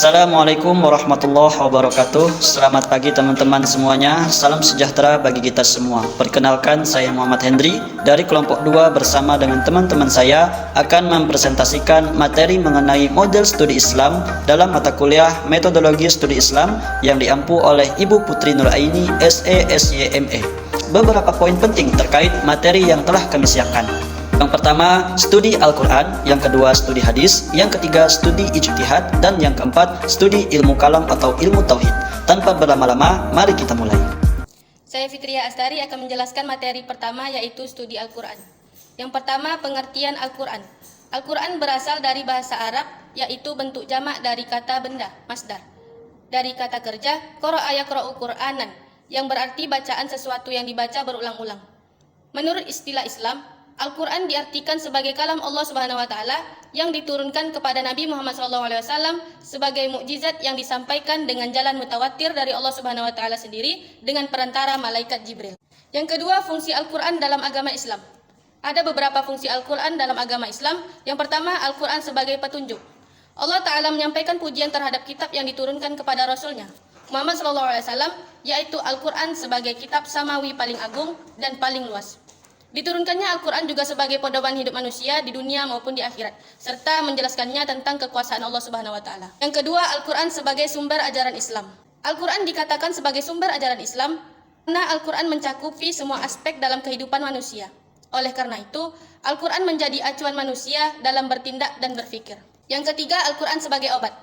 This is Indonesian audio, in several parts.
Assalamualaikum warahmatullahi wabarakatuh. Selamat pagi teman-teman semuanya. Salam sejahtera bagi kita semua. Perkenalkan, saya Muhammad Hendri dari kelompok 2 bersama dengan teman-teman saya akan mempresentasikan materi mengenai model studi Islam dalam mata kuliah Metodologi Studi Islam yang diampu oleh Ibu Putri Nuraini SE SYME. Beberapa poin penting terkait materi yang telah kami siapkan. Yang pertama, studi Al-Quran. Yang kedua, studi hadis. Yang ketiga, studi ijtihad. Dan yang keempat, studi ilmu kalam atau ilmu tauhid. Tanpa berlama-lama, mari kita mulai. Saya Fitria Astari akan menjelaskan materi pertama, yaitu studi Al-Quran. Yang pertama, pengertian Al-Quran. Al-Quran berasal dari bahasa Arab, yaitu bentuk jamak dari kata benda, masdar. Dari kata kerja, qara'a yaqra'u Qur'anan, yang berarti bacaan sesuatu yang dibaca berulang-ulang. Menurut istilah Islam, Al-Quran diartikan sebagai kalam Allah Subhanahu wa Ta'ala yang diturunkan kepada Nabi Muhammad SAW sebagai mukjizat yang disampaikan dengan jalan mutawatir dari Allah Subhanahu wa Ta'ala sendiri dengan perantara malaikat Jibril. Yang kedua, fungsi Al-Quran dalam agama Islam. Ada beberapa fungsi Al-Quran dalam agama Islam. Yang pertama, Al-Quran sebagai petunjuk. Allah Ta'ala menyampaikan pujian terhadap kitab yang diturunkan kepada Rasulnya Muhammad SAW, yaitu Al-Quran sebagai kitab samawi paling agung dan paling luas. Diturunkannya Al-Quran juga sebagai pedoman hidup manusia di dunia maupun di akhirat, serta menjelaskannya tentang kekuasaan Allah Subhanahu wa Ta'ala. Yang kedua, Al-Quran sebagai sumber ajaran Islam. Al-Quran dikatakan sebagai sumber ajaran Islam karena Al-Quran mencakupi semua aspek dalam kehidupan manusia. Oleh karena itu, Al-Quran menjadi acuan manusia dalam bertindak dan berpikir. Yang ketiga, Al-Quran sebagai obat.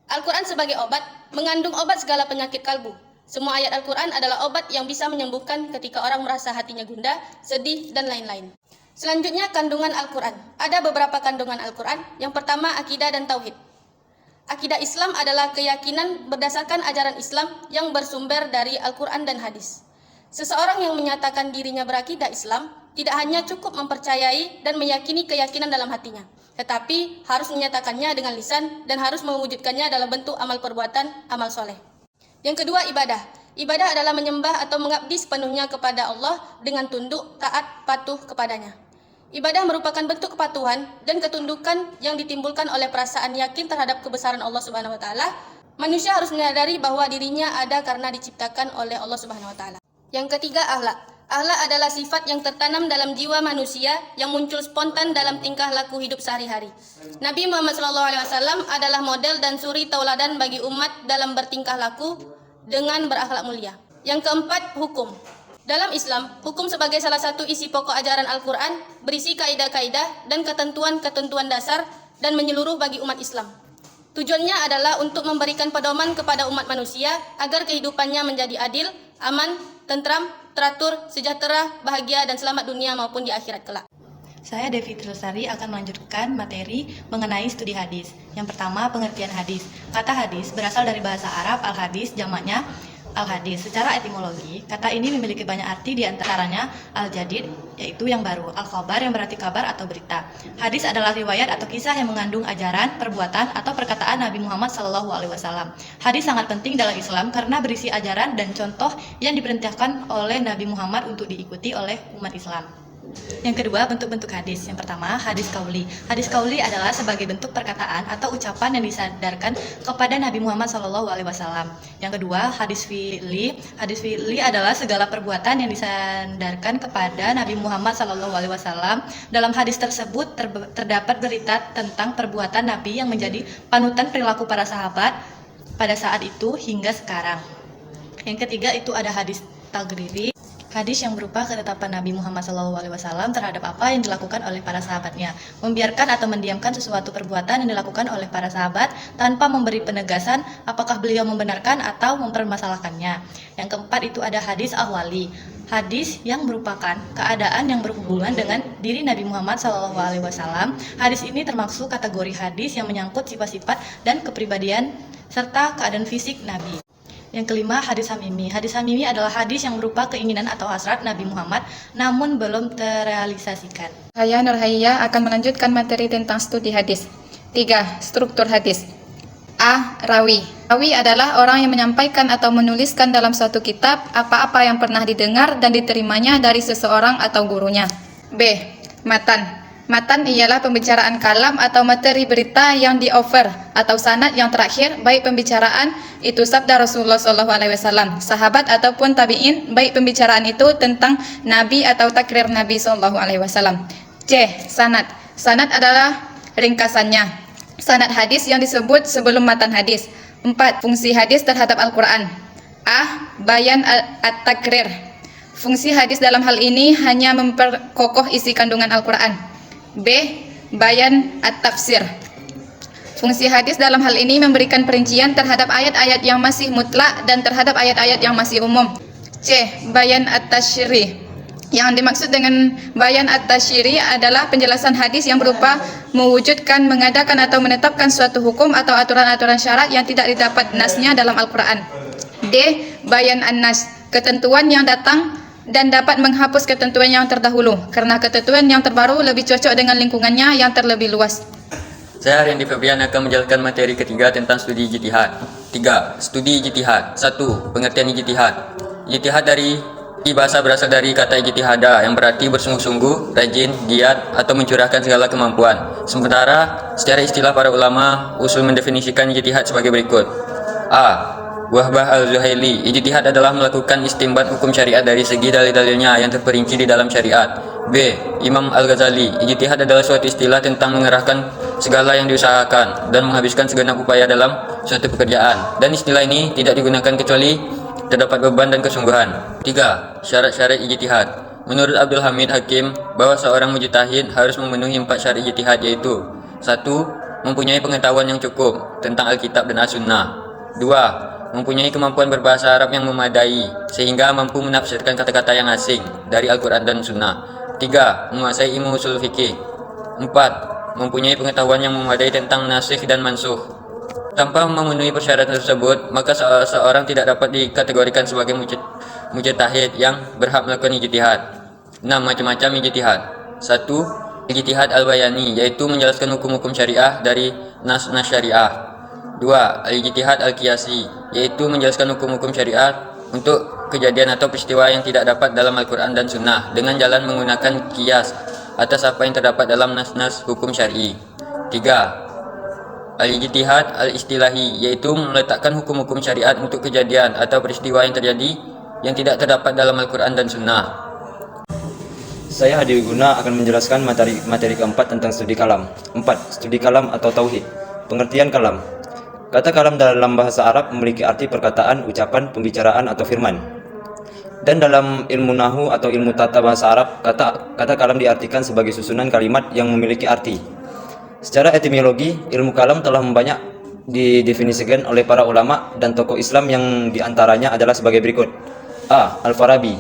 Al-Quran sebagai obat mengandung obat segala penyakit kalbu. Semua ayat Al-Quran adalah obat yang bisa menyembuhkan ketika orang merasa hatinya gundah, sedih, dan lain-lain. Selanjutnya, kandungan Al-Quran. Ada beberapa kandungan Al-Quran. Yang pertama, akidah dan tauhid. Akidah Islam adalah keyakinan berdasarkan ajaran Islam yang bersumber dari Al-Quran dan hadis. Seseorang yang menyatakan dirinya berakidah Islam tidak hanya cukup mempercayai dan meyakini keyakinan dalam hatinya, tetapi harus menyatakannya dengan lisan dan harus mewujudkannya dalam bentuk amal perbuatan, amal soleh. Yang kedua, ibadah. Ibadah adalah menyembah atau mengabdi sepenuhnya kepada Allah dengan tunduk, taat, patuh kepadanya. Ibadah merupakan bentuk kepatuhan dan ketundukan yang ditimbulkan oleh perasaan yakin terhadap kebesaran Allah Subhanahu wa Ta'ala. Manusia harus menyadari bahwa dirinya ada karena diciptakan oleh Allah Subhanahu wa Ta'ala. Yang ketiga, akhlak. Akhlak adalah sifat yang tertanam dalam jiwa manusia yang muncul spontan dalam tingkah laku hidup sehari-hari. Nabi Muhammad SAW adalah model dan suri tauladan bagi umat dalam bertingkah laku dengan berakhlak mulia. Yang keempat, hukum. Dalam Islam, hukum sebagai salah satu isi pokok ajaran Al-Quran berisi kaidah-kaidah dan ketentuan-ketentuan dasar dan menyeluruh bagi umat Islam. Tujuannya adalah untuk memberikan pedoman kepada umat manusia agar kehidupannya menjadi adil, aman, tentram, teratur, sejahtera, bahagia, dan selamat dunia maupun di akhirat kelak. Saya Devi Trilestari akan melanjutkan materi mengenai studi hadis. Yang pertama, pengertian hadis. Kata hadis berasal dari bahasa Arab al-hadis, jamaknya al-hadis. Secara etimologi, kata ini memiliki banyak arti, di antaranya al-jadid, yaitu yang baru, al-khabar yang berarti kabar atau berita. Hadis adalah riwayat atau kisah yang mengandung ajaran, perbuatan, atau perkataan Nabi Muhammad SAW. Hadis sangat penting dalam Islam karena berisi ajaran dan contoh yang diperintahkan oleh Nabi Muhammad untuk diikuti oleh umat Islam. Yang kedua, bentuk-bentuk hadis. Yang pertama, hadis qauli. Hadis qauli adalah sebagai bentuk perkataan atau ucapan yang disandarkan kepada Nabi Muhammad SAW. Yang kedua, hadis fi'li. Hadis fi'li adalah segala perbuatan yang disandarkan kepada Nabi Muhammad SAW. Dalam hadis tersebut terdapat berita tentang perbuatan Nabi yang menjadi panutan perilaku para sahabat pada saat itu hingga sekarang. Yang ketiga, itu ada hadis tagriri. Hadis yang berupa ketetapan Nabi Muhammad SAW terhadap apa yang dilakukan oleh para sahabatnya, membiarkan atau mendiamkan sesuatu perbuatan yang dilakukan oleh para sahabat tanpa memberi penegasan apakah beliau membenarkan atau mempermasalahkannya. Yang keempat, itu ada hadis ahwali. Hadis yang merupakan keadaan yang berhubungan dengan diri Nabi Muhammad SAW. Hadis ini termasuk kategori hadis yang menyangkut sifat-sifat dan kepribadian serta keadaan fisik Nabi. Yang kelima, hadis hamimi. Hadis hamimi adalah hadis yang berupa keinginan atau hasrat Nabi Muhammad namun belum terrealisasikan. Saya Nurhaya akan melanjutkan materi tentang studi hadis. 3. Struktur hadis. A. Rawi. Rawi adalah orang yang menyampaikan atau menuliskan dalam suatu kitab apa-apa yang pernah didengar dan diterimanya dari seseorang atau gurunya. B. Matan. Matan ialah pembicaraan kalam atau materi berita yang di-offer atau sanad yang terakhir, baik pembicaraan itu sabda Rasulullah SAW, sahabat ataupun tabi'in, baik pembicaraan itu tentang Nabi atau takrir Nabi SAW. C. Sanad. Sanad adalah ringkasannya sanad hadis yang disebut sebelum matan hadis. 4. Fungsi hadis terhadap Al-Quran. A. Bayan at-takrir. Fungsi hadis dalam hal ini hanya memperkokoh isi kandungan Al-Quran. B. Bayan at-tafsir. Fungsi hadis dalam hal ini memberikan perincian terhadap ayat-ayat yang masih mutlak dan terhadap ayat-ayat yang masih umum. C. Bayan at-tashri. Yang dimaksud dengan bayan at-tashri adalah penjelasan hadis yang berupa mewujudkan, mengadakan atau menetapkan suatu hukum atau aturan-aturan syarat yang tidak didapat nasnya dalam Al-Quran. D. Bayan an-nas. Ketentuan yang datang dan dapat menghapus ketentuan yang terdahulu, karena ketentuan yang terbaru lebih cocok dengan lingkungannya yang terlebih luas. Saya Randy Febrian akan menjelaskan materi ketiga tentang studi ijtihad. 3. Studi ijtihad. 1. Pengertian ijtihad. Ijtihad dari bahasa berasal dari kata ijtihada yang berarti bersungguh-sungguh, rajin, giat, atau mencurahkan segala kemampuan. Sementara secara istilah para ulama usul mendefinisikan ijtihad sebagai berikut. A. Wahbah al-Zuhaili. Ijtihad adalah melakukan istinbat hukum syariat dari segi dalil-dalilnya yang terperinci di dalam syariat. B. Imam Al-Ghazali. Ijtihad adalah suatu istilah tentang mengerahkan segala yang diusahakan dan menghabiskan segenap upaya dalam suatu pekerjaan. Dan istilah ini tidak digunakan kecuali terdapat beban dan kesungguhan. 3. Syarat-syarat ijtihad. Menurut Abdul Hamid Hakim, bahwa seorang mujtahid harus memenuhi 4 syarat ijtihad, yaitu 1. Mempunyai pengetahuan yang cukup tentang Alkitab dan As-Sunnah. 2. Mempunyai kemampuan berbahasa Arab yang memadai sehingga mampu menafsirkan kata-kata yang asing dari Al-Quran dan Sunnah. 3. Menguasai ilmu usul fikih. 4. Mempunyai pengetahuan yang memadai tentang nasikh dan mansukh. Tanpa memenuhi persyaratan tersebut, maka seorang tidak dapat dikategorikan sebagai mujtahid yang berhak melakukan ijtihad. 6. Macam-macam ijtihad. 1. Ijtihad al-bayani, yaitu menjelaskan hukum-hukum syariah dari nas-nas syariah. 2. Al-ijtihad al-qiyasi, yaitu menjelaskan hukum-hukum syariat untuk kejadian atau peristiwa yang tidak dapat dalam Al-Quran dan Sunnah dengan jalan menggunakan qiyas atas apa yang terdapat dalam nas-nas hukum syar'i. 3. Al-ijtihad al-istilahi, yaitu meletakkan hukum-hukum syariat untuk kejadian atau peristiwa yang terjadi yang tidak terdapat dalam Al-Quran dan Sunnah. Saya Hadi Wiguna akan menjelaskan materi keempat tentang studi kalam. 4. Studi kalam atau tauhid. Pengertian kalam. Kata kalam dalam bahasa Arab memiliki arti perkataan, ucapan, pembicaraan, atau firman. Dan dalam ilmu nahu atau ilmu tata bahasa Arab, kata kalam diartikan sebagai susunan kalimat yang memiliki arti. Secara etimologi, ilmu kalam telah banyak didefinisikan oleh para ulama dan tokoh Islam yang diantaranya adalah sebagai berikut. A. Al-Farabi.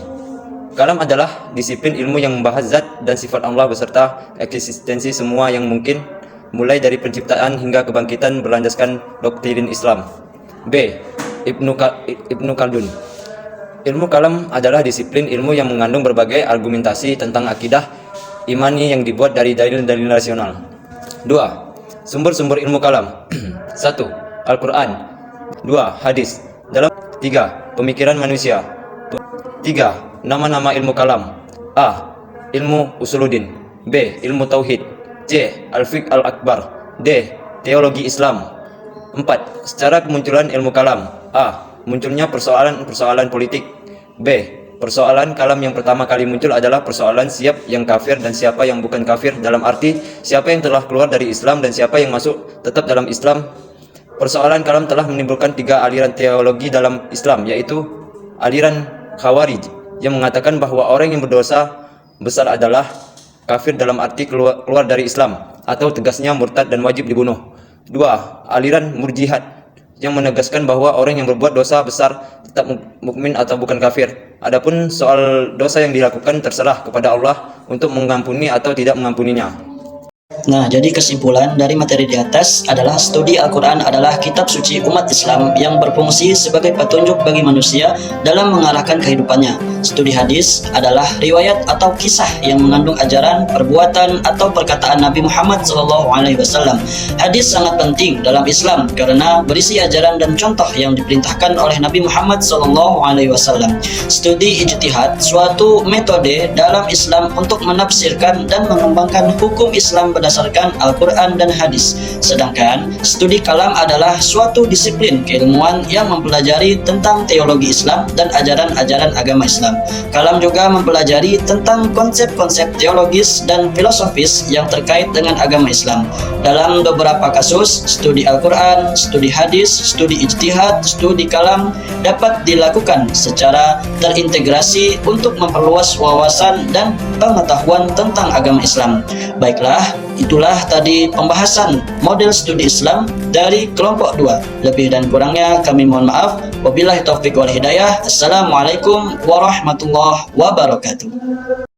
Kalam adalah disiplin ilmu yang membahas zat dan sifat Allah beserta eksistensi semua yang mungkin, mulai dari penciptaan hingga kebangkitan berlandaskan doktrin Islam. B. Ibnu Khaldun. Ilmu kalam adalah disiplin ilmu yang mengandung berbagai argumentasi tentang akidah imani yang dibuat dari dalil-dalil rasional. 2. Sumber-sumber ilmu kalam. 1. Al-Quran. 2. Hadis. 3. Pemikiran manusia. 3. Nama-nama ilmu kalam. A. Ilmu usuluddin. B. Ilmu tauhid. C. Al-Fiqh Al-Akbar. D. Teologi Islam. 4. Secara kemunculan ilmu kalam. A. Munculnya persoalan politik. B. Persoalan kalam yang pertama kali muncul adalah persoalan siapa yang kafir dan siapa yang bukan kafir, dalam arti siapa yang telah keluar dari Islam dan siapa yang masuk tetap dalam Islam. Persoalan kalam telah menimbulkan 3 aliran teologi dalam Islam, yaitu aliran Khawarij yang mengatakan bahwa orang yang berdosa besar adalah kafir dalam arti keluar dari Islam atau tegasnya murtad dan wajib dibunuh. 2. Aliran Murjihat yang menegaskan bahwa orang yang berbuat dosa besar tetap mukmin atau bukan kafir. Adapun soal dosa yang dilakukan terserah kepada Allah untuk mengampuni atau tidak mengampuninya. Nah, jadi kesimpulan dari materi di atas adalah studi Al-Quran adalah kitab suci umat Islam yang berfungsi sebagai petunjuk bagi manusia dalam mengarahkan kehidupannya. Studi hadis adalah riwayat atau kisah yang mengandung ajaran, perbuatan, atau perkataan Nabi Muhammad SAW. Hadis sangat penting dalam Islam karena berisi ajaran dan contoh yang diperintahkan oleh Nabi Muhammad SAW. Studi ijtihad suatu metode dalam Islam untuk menafsirkan dan mengembangkan hukum Islam berdasarkan Al-Quran dan hadis. Sedangkan studi kalam adalah suatu disiplin keilmuan yang mempelajari tentang teologi Islam dan ajaran-ajaran agama Islam. Kalam juga mempelajari tentang konsep-konsep teologis dan filosofis yang terkait dengan agama Islam. Dalam beberapa kasus, studi Al-Quran, studi hadis, studi ijtihad, studi kalam dapat dilakukan secara terintegrasi untuk memperluas wawasan dan pengetahuan tentang agama Islam. Baiklah, itulah tadi pembahasan model studi Islam dari kelompok 2. Lebih dan kurangnya kami mohon maaf. Wabillahi taufiq wal hidayah. Assalamualaikum warahmatullahi wabarakatuh.